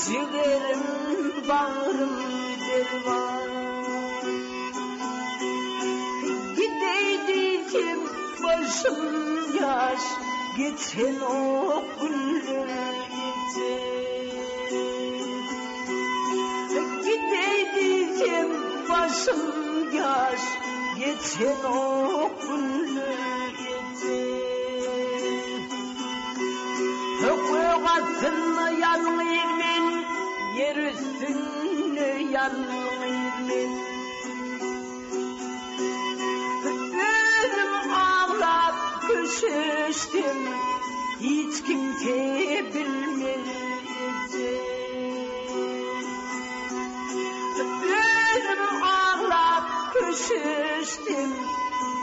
ciğerim bağrım derman. Gideydim başım yaş, geçen o günler geçer. Gideydim başım yaş, geçen o günler geçer. Koygasın yanmayın, yer üstünü yanmayın. Ölüm ağlap küsüştüm, hiç kimse bilmeyecek. Ölüm ağlap küsüştüm,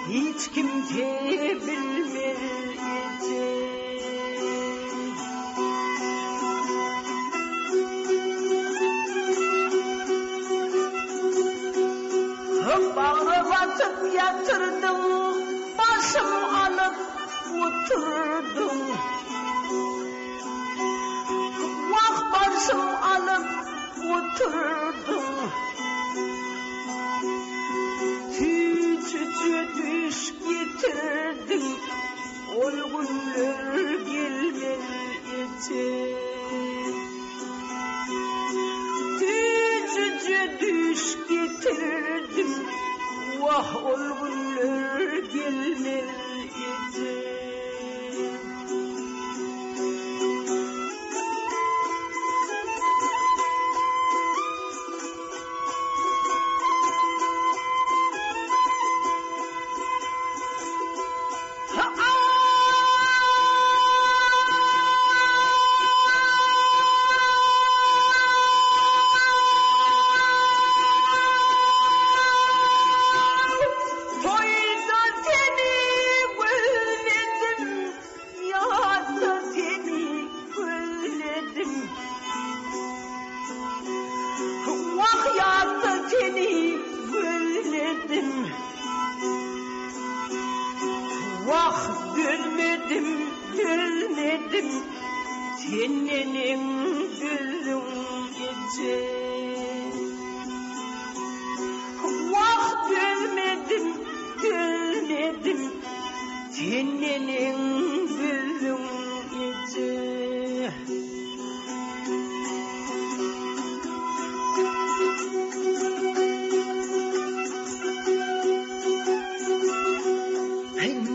hiç kimse bilmeyecek. Bağrı batıp yatırdım, başım alıp oturdum. Vah başım alıp oturdum. Tüçücü düş getirdim, ol günler gelmeyecek. Tüçücü düş getirdim, vah ol günler gelmeyecek. Vah gülmedim, gülmedim, senin gülün gece. Vah gülmedim, gülmedim, senin gülün gece.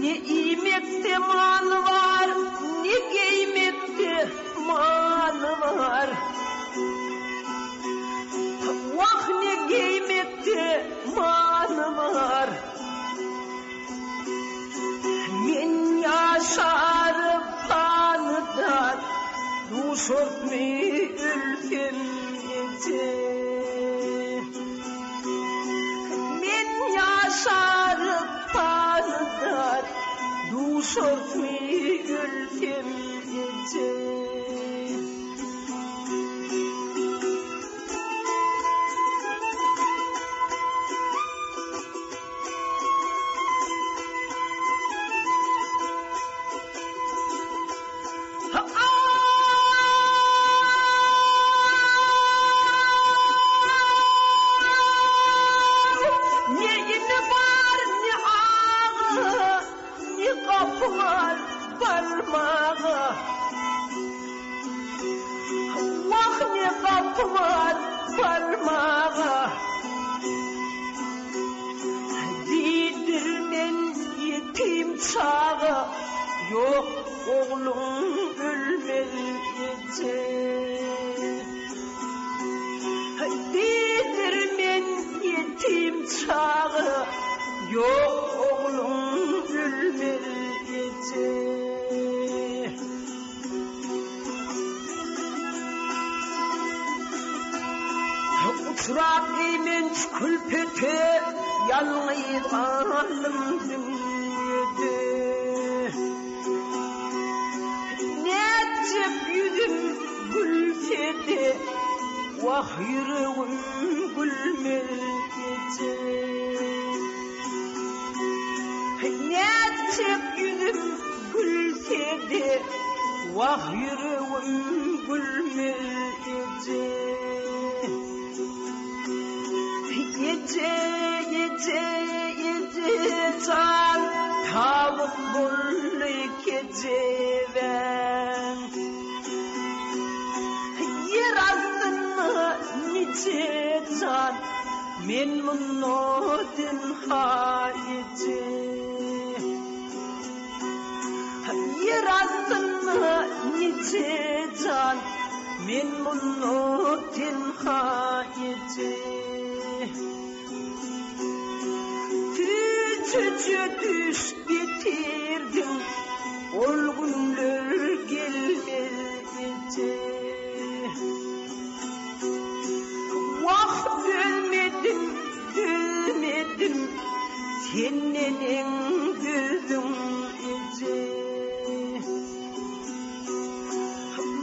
Ne iymekte mal var, ne giymekte mal var. Vah ne giymekte mal var. Men yaşarım kanıdan, duş örtmeyi ülkem yeter. Men yaşarım kanıdan, duş örtmeyi ülkem yeter. Kapılar parmağı, vah ne kapılar parmağı. Didirmen yetim çağı, yok oğlum ölmeyecek. Didirmen yetim çağı, yok oğlum ölmeyecek. Uçurak imenç külpete, yalnız alım dünyede. Ne edecek yüzüm gülsede, vah yüreğim gülmeyecek. Ne edecek yüzüm gülsede, vah yüreğim gülmeyecek. can tavuk bullu geceven yer altını nice can men munodin haice yer altını nice can men munodin haice Tüçü düş bitirdim ol günler gelmedi Vakt ölmedim senin gözün izi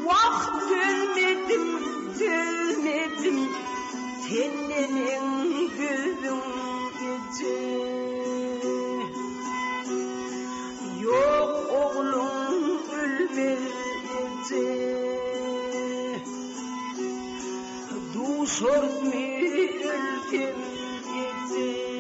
Vakt ölmedim senin gözün izi Yok oğlum ölmedi Du sort mi ölüm yedi